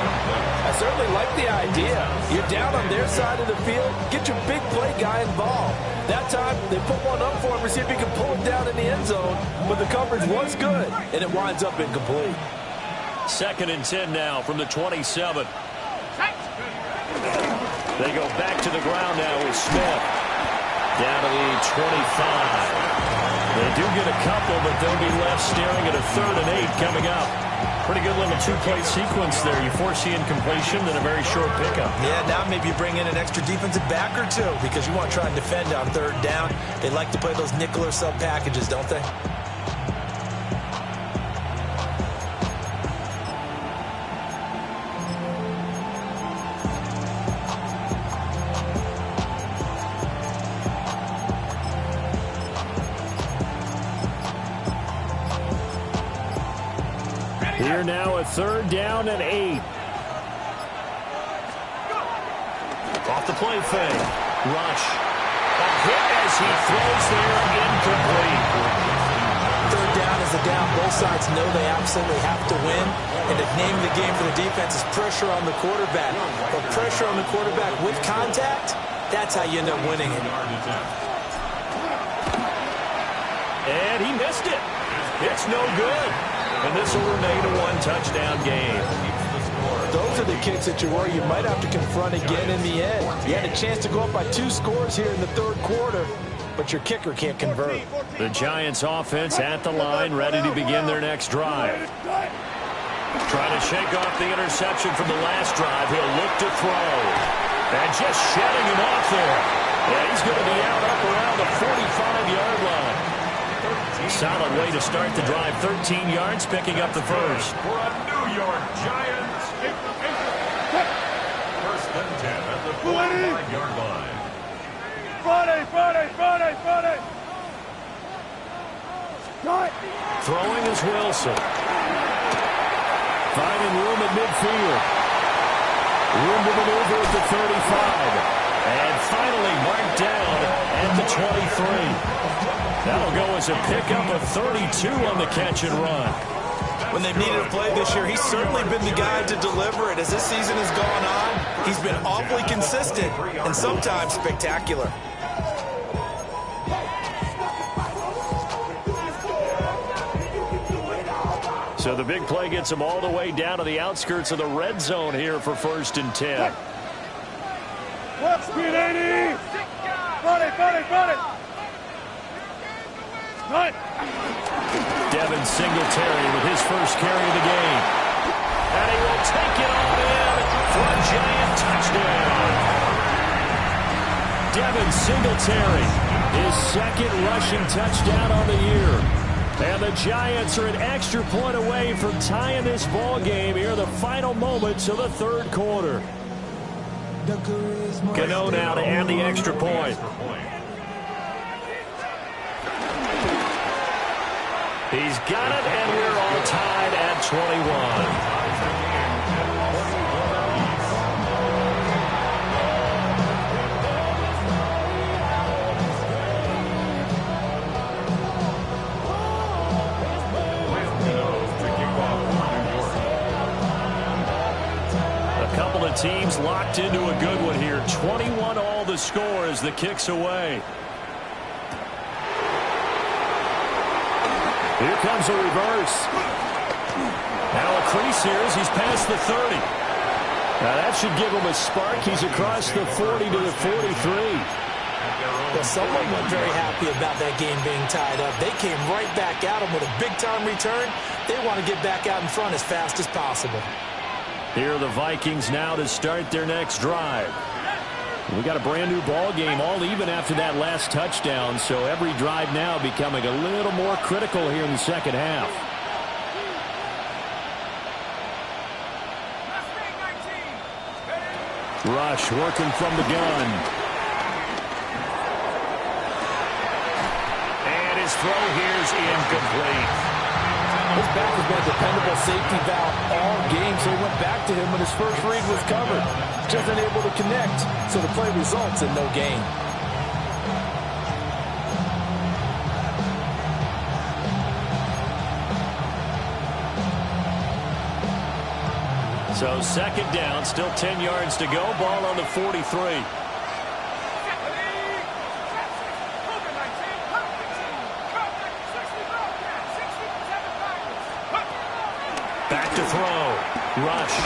I certainly like the idea. You're down on their side of the field, get your big play guy involved. That time, they put one up for him to see if he can pull it down in the end zone, but the coverage was good, and it winds up incomplete. 2nd and 10 now from the 27. They go back to the ground now with Smith. Down to the 25. They do get a couple, but they'll be left staring at a 3rd and 8 coming up. Pretty good little 2-play sequence there. You force the incompletion, then a very short pickup. Yeah, now maybe you bring in an extra defensive back or two because you want to try and defend on 3rd down. They like to play those nickel or sub packages, don't they? Here now a 3rd down and 8. Off the play fake. Rush. A hit as he throws there, incomplete. 3rd down is a down. Both sides know they absolutely have to win. And the name of the game for the defense is pressure on the quarterback. But pressure on the quarterback with contact, that's how you end up winning it. And he missed it. It's no good. And this will remain a 1-touchdown game. Those are the kicks that you worry you might have to confront again in the end. You had a chance to go up by 2 scores here in the 3rd quarter, but your kicker can't convert. The Giants offense at the line, ready to begin their next drive. Trying to shake off the interception from the last drive. He'll look to throw. And just shedding him off there. Yeah, he's going to be out up around the 45-yard line. Solid way to start the drive. 13 yards, picking up the first. For a New York Giants. 1st and 10 at the 45-yard line. Friday. Throwing is Wilson. Finding room at midfield. Room to maneuver at the 35. And finally marked down at the 23. That'll go as a pickup of 32 on the catch and run. When they've needed a play this year, he's certainly been the guy to deliver it. As this season has gone on, he's been awfully consistent and sometimes spectacular. So the big play gets him all the way down to the outskirts of the red zone here for 1st and 10. Speed 80. Friday. Devin Singletary with his first carry of the game. And he will take it all in for a Giant touchdown. Devin Singletary, his 2nd rushing touchdown on the year. And the Giants are an extra point away from tying this ball game here in the final moments of the 3rd quarter. Cano now to add the extra point. He's got it, and we're all tied at 21. A couple of teams locked into a good one here. 21 all the score as the kick's away. Here comes a reverse. Now a crease here as he's past the 30. Now that should give him a spark. He's across the 40 to the 43. Well, someone wasn't very happy about that game being tied up. They came right back at him with a big-time return. They want to get back out in front as fast as possible. Here are the Vikings now to start their next drive. We got a brand new ball game, all even after that last touchdown, so every drive now becoming a little more critical here in the second half. Rush working from the gun. And his throw here's incomplete. His back has been a dependable safety valve all game, so he went back to him when his first read was covered. Just unable to connect, so the play results in no gain. So 2nd down, still 10 yards to go. Ball on the 43. Back to throw. Rush.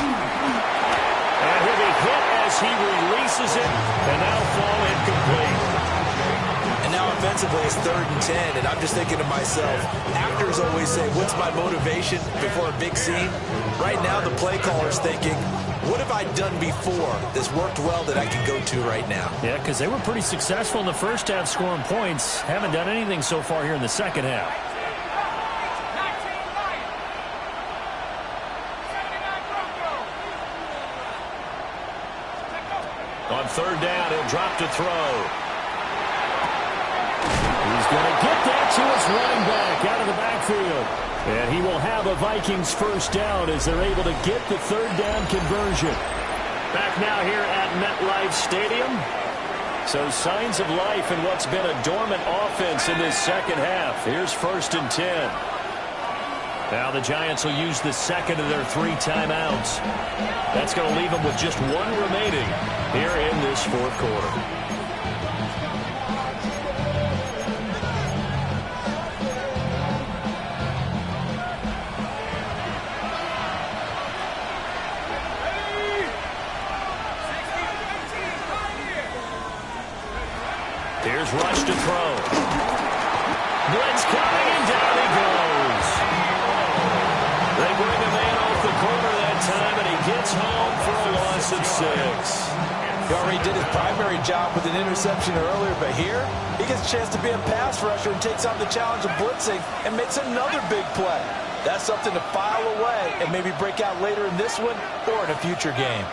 And he'll be hit as he releases it, and that'll fall incomplete. And now offensively, it's 3rd and 10, and I'm just thinking to myself, actors always say, what's my motivation before a big scene? Right now, the play caller's thinking, what have I done before that's worked well that I can go to right now? Yeah, because they were pretty successful in the first half scoring points. Haven't done anything so far here in the second half. On 3rd down, he'll drop to throw. He's going to get that to his running back out of the backfield. And he will have a Vikings first down as they're able to get the 3rd down conversion. Back now here at MetLife Stadium. So signs of life in what's been a dormant offense in this second half. Here's 1st and 10. Now the Giants will use the second of their 3 timeouts. That's going to leave them with just 1 remaining here in this 4th quarter. Here's Rush to throw. Blitz coming, and down he goes. They bring a man off the corner that time, and he gets home for a loss of 6. He already did his primary job with an interception earlier, but here he gets a chance to be a pass rusher and takes on the challenge of blitzing and makes another big play. That's something to file away and maybe break out later in this one or in a future game.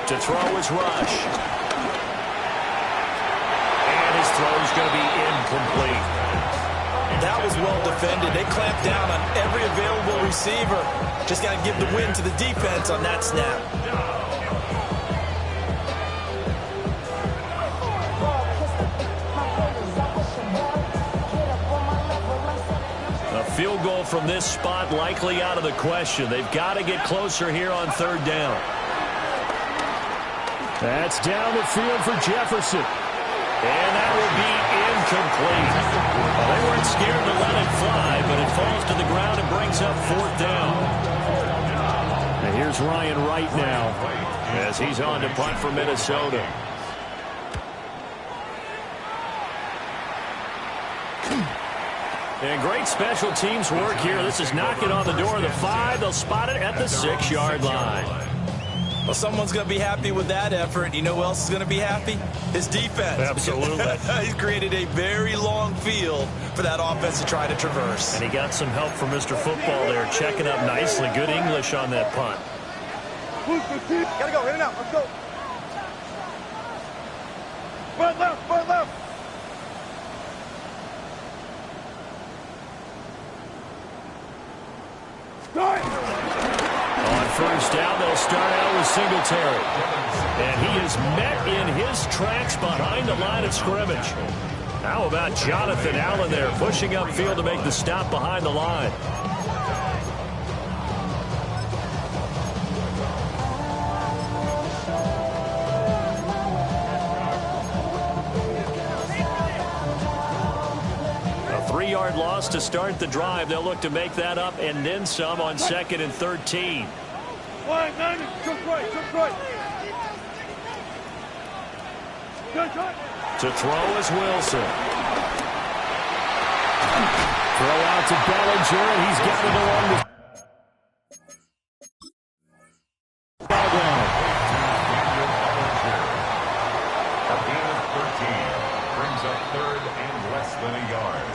To throw is Rush. And his throw is going to be incomplete. That was well defended. They clamped down on every available receiver. Just got to give the win to the defense on that snap. A field goal from this spot likely out of the question. They've got to get closer here on 3rd down. That's down the field for Jefferson. And that will be incomplete. Well, they weren't scared to let it fly, but it falls to the ground and brings up 4th down. And here's Ryan Wright now as he's on to punt for Minnesota. And great special teams work here. This is knocking on the door of the 5. They'll spot it at the 6-yard line. Well, someone's going to be happy with that effort. You know who else is going to be happy? His defense. Absolutely. He's created a very long field for that offense to try to traverse. And he got some help from Mr. Football there, checking up nicely. Good English on that punt. Gotta go, in and out, let's go. Front left, front left. Start. On 1st down, they'll start out with Singletary. And he is met in his tracks behind the line of scrimmage. How about Jonathan Allen there, pushing upfield to make the stop behind the line. A 3-yard loss to start the drive. They'll look to make that up and then some on 2nd and 13. Line, 90, took right, took right. Cut. To throw is Wilson. Throw out to Bellinger, and he's got it along the sideline. A gain of 13 brings up 3rd and less than a yard.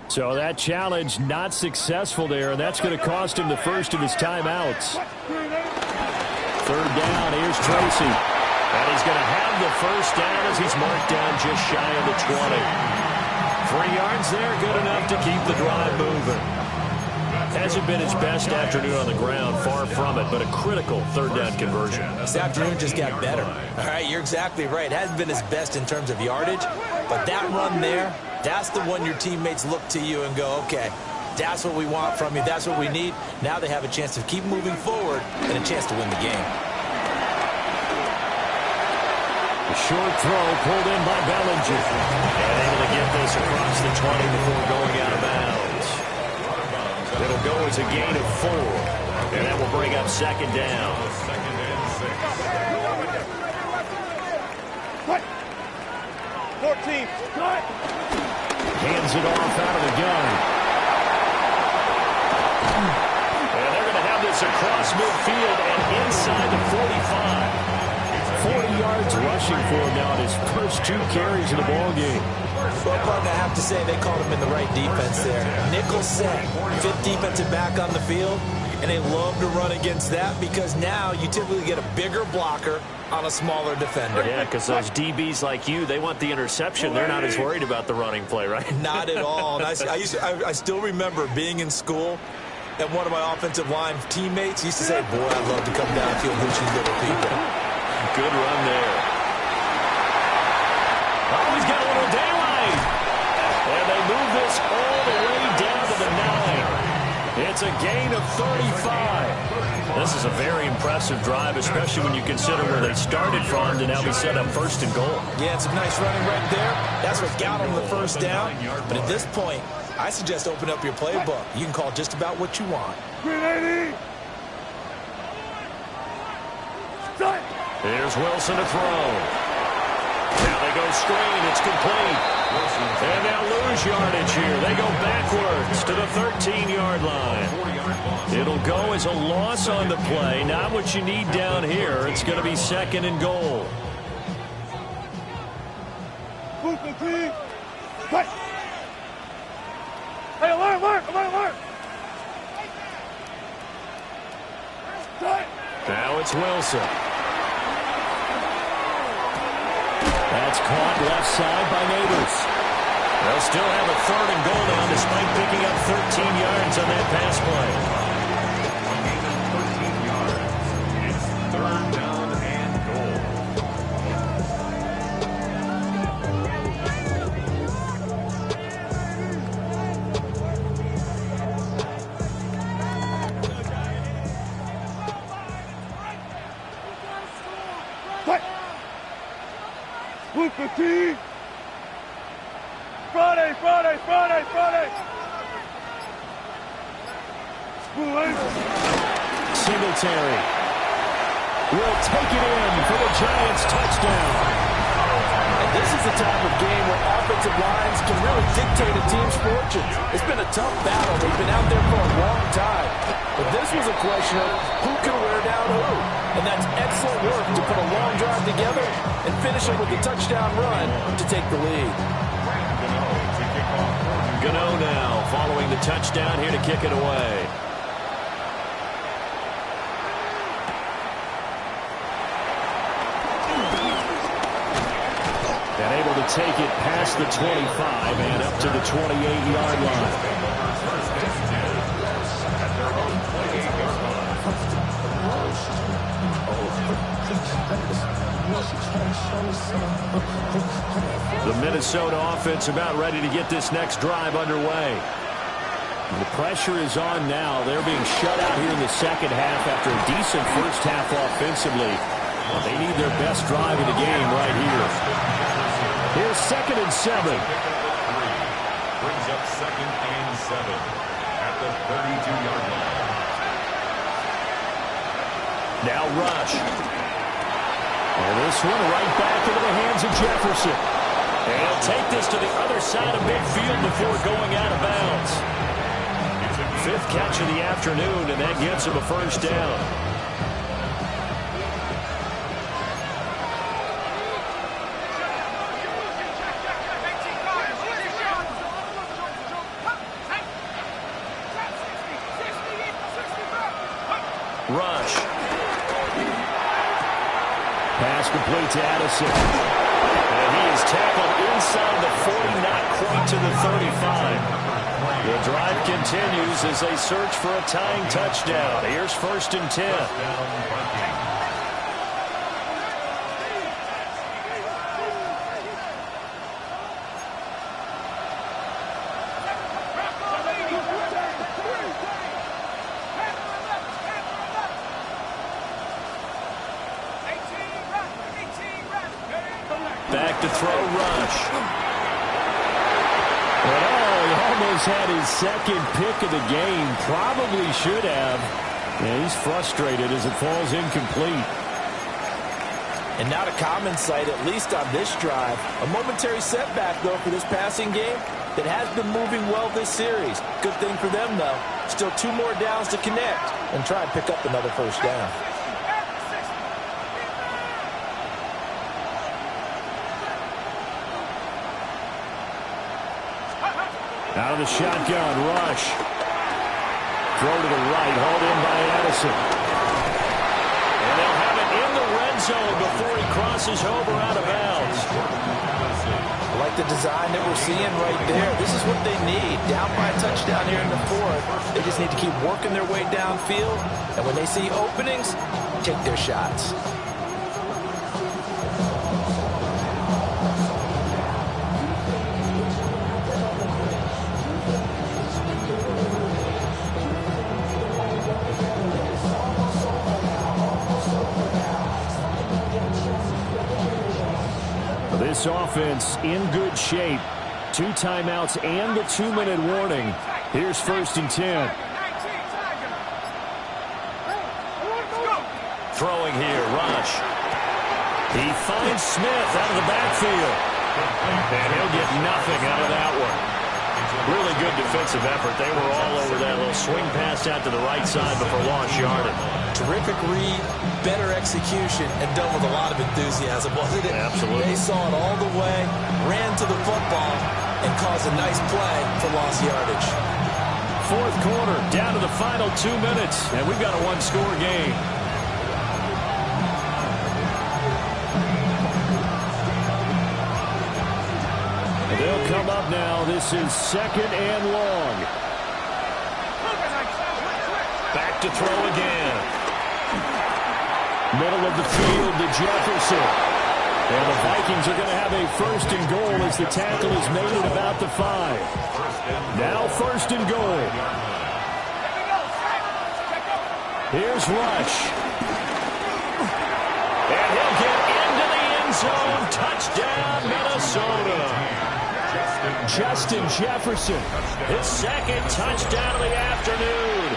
So that challenge not successful there, and that's going to cost him the first of his timeouts. 3rd down, here's Tracy. And he's going to have the first down as he's marked down just shy of the 20. 3 yards there, good enough to keep the drive moving. Hasn't been his best afternoon on the ground, far from it, but a critical 3rd down conversion. This afternoon just got better. All right, you're exactly right. Hasn't been his best in terms of yardage, but that run there, that's the one your teammates look to you and go, okay, That's what we want from you. That's what we need. Now they have a chance to keep moving forward and a chance to win the game. A short throw pulled in by Bellinger. And able to get this across the 20 before going out of bounds. It'll go as a gain of 4. And that will bring up second down. 14. Hands it off out of the gun. And they're going to have this across midfield and inside the 45. 40 yards rushing for him now in his first 2 carries in the ballgame. Well, partner, I have to say they called him in the right defense there. Nickel set, 5th defensive back on the field, and they love to run against that because now you typically get a bigger blocker on a smaller defender. Yeah, because those DBs like you, they want the interception. They're not as worried about the running play, right? Not at all. And I still remember being in school, and one of my offensive line teammates used to say, boy, I'd love to come downfield and hit you little people. Good run there. Oh, he's got a little daylight. And they move this all the way down to the 9. It's a gain of 35. This is a very impressive drive, especially when you consider where they started from to now be set up 1st and goal. Yeah, it's some nice running right there. That's what got them the first down. But at this point, I suggest open up your playbook. You can call just about what you want. 380. Here's Wilson to throw. Now they go screen. It's complete. And they'll lose yardage here. They go backwards to the 13-yard line. It'll go as a loss on the play. Not what you need down here. It's going to be 2nd and goal. Hey, alert. Now it's Wilson. That's caught left side by Neighbors. They'll still have a 3rd and goal now despite picking up 13 yards on that pass play. It's 3rd down and goal. Friday. Singletary will take it in for the Giants touchdown. And this is the type of game where offensive lines can really dictate a team's fortunes. It's been a tough battle. They've been out there for a long time. But this was a question of who can wear down who. And that's excellent work to put a long drive together and finish it with a touchdown run to take the lead. Gano now following the touchdown here to kick it away. And able to take it past the 25 and up to the 28-yard line. The Minnesota offense about ready to get this next drive underway. The pressure is on now. They're being shut out here in the second half after a decent first half offensively. They need their best drive of the game right here. Here's 2nd and 7. Brings up 2nd and 7 at the 32-yard line. Now Rush. And this one right back into the hands of Jefferson. And he'll take this to the other side of midfield before going out of bounds. 5th catch of the afternoon, and that gets him a first down. Rush. Pass complete to Addison. And he is tackled inside the 40, not quite to the 35. The drive continues as they search for a tying touchdown. Here's 1st and 10. Back to throw, Rush. Oh, he almost had his second pick of the game. Probably should have. Yeah, he's frustrated as it falls incomplete. And not a common sight, at least on this drive. A momentary setback, though, for this passing game that has been moving well this series. Good thing for them, though. Still 2 more downs to connect and try and pick up another first down. Out of the shotgun, Rush. Throw to the right, hauled in by Addison. And they'll have it in the red zone before he crosses over out of bounds. I like the design that we're seeing right there. This is what they need. Down by a touchdown here in the 4th. They just need to keep working their way downfield. And when they see openings, take their shots. This offense in good shape. 2 timeouts and the 2-minute warning. Here's 1st and 10. Throwing here, Rush. He finds Smith out of the backfield. And he'll get nothing out of that one. Really good defensive effort. They were all over that little swing pass out to the right side before lost yardage. Terrific read, better execution, and done with a lot of enthusiasm, wasn't it? Absolutely. They saw it all the way, ran to the football, and caused a nice play for lost yardage. 4th quarter, down to the final 2 minutes, and we've got a 1-score game. They'll come up now. This is 2nd and long. Back to throw again. Middle of the field to Jefferson. And the Vikings are going to have a 1st and goal as the tackle is made at about the 5. Now 1st and goal. Here's Rush. And he'll get into the end zone. Touchdown, Minnesota. Justin Jefferson, his 2nd touchdown of the afternoon.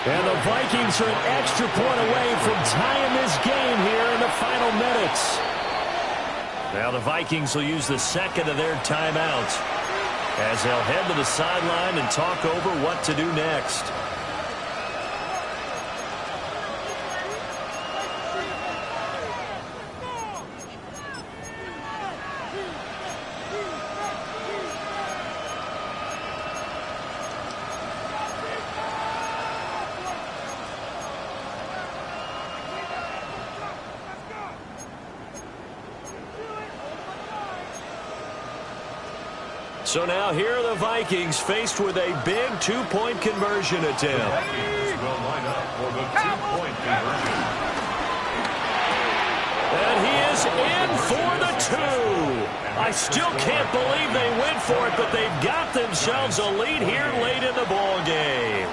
And the Vikings are an extra point away from tying this game here in the final minutes. Now the Vikings will use the 2nd of their timeouts as they'll head to the sideline and talk over what to do next. So now here are the Vikings faced with a big 2-point conversion attempt. Vikings will line up for the 2-point conversion. And he is in for the 2. I still can't believe they went for it, but they've got themselves a lead here late in the ball game.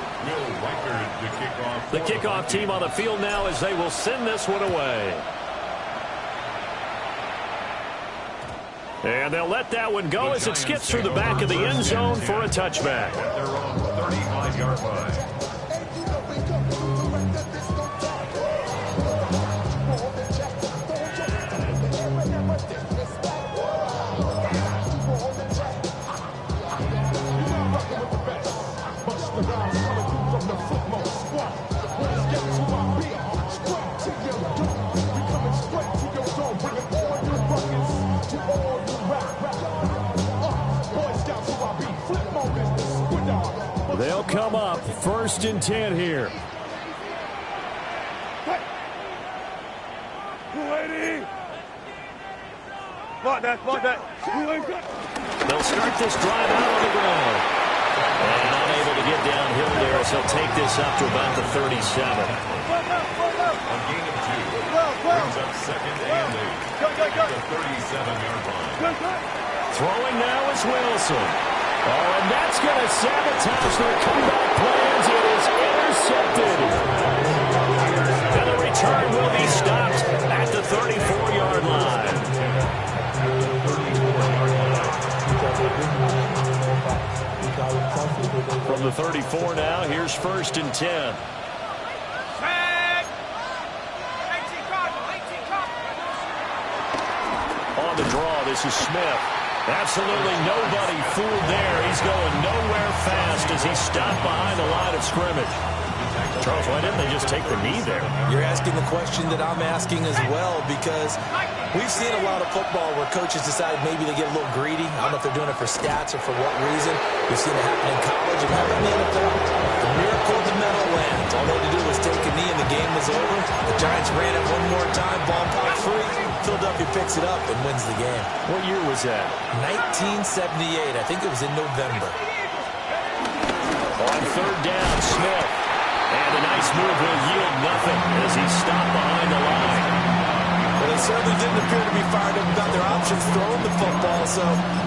The kickoff team on the field now as they will send this one away. And they'll let that one go as it skips through the back of the end zone for a touchback. At their own 35-yard line. They'll come up 1st and 10 here. They'll start this drive out on the ground. And unable to get downhill there, so he'll take this up to about the 37. A gain of 2. Brings up 2nd and 8. At the 37-yard line. Throwing now is Wilson. Oh, and that's going to sabotage their comeback plans. It is intercepted. And the return will be stopped at the 34-yard line. 34 now. Here's 1st and 10. On the draw, this is Smith. Absolutely nobody fooled there. He's going nowhere fast as he's stopped behind the line of scrimmage. Charles, why didn't they just take the knee there? You're asking the question that I'm asking as well, because we've seen a lot of football where coaches decide maybe they get a little greedy. I don't know if they're doing it for stats or for what reason. We've seen it happen in college and happen in the NFL. The miracle of the medal lands. All they had to do was take a knee and the game was over. The Giants ran it one more time. Ball popped free. Philadelphia picks it up and wins the game. What year was that? 1978. I think it was in November. On 3rd down, Smith. And a nice move will yield nothing as he's stopped behind the line. Well, they certainly didn't appear to be fired up about their options throwing the football. So,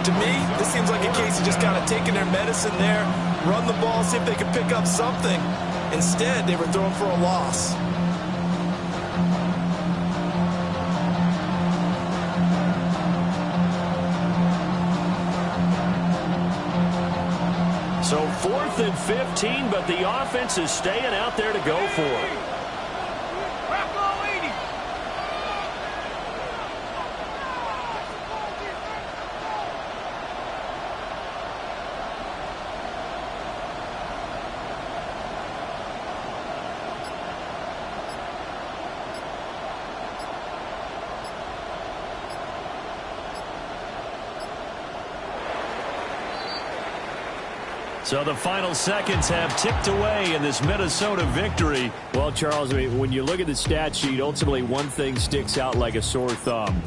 to me, this seems like a case of just kind of taking their medicine there, run the ball, see if they could pick up something. Instead, they were throwing for a loss. So 4th and 15, but the offense is staying out there to go for it. So the final seconds have ticked away in this Minnesota victory. Well, Charles, I mean, when you look at the stat sheet, ultimately one thing sticks out like a sore thumb.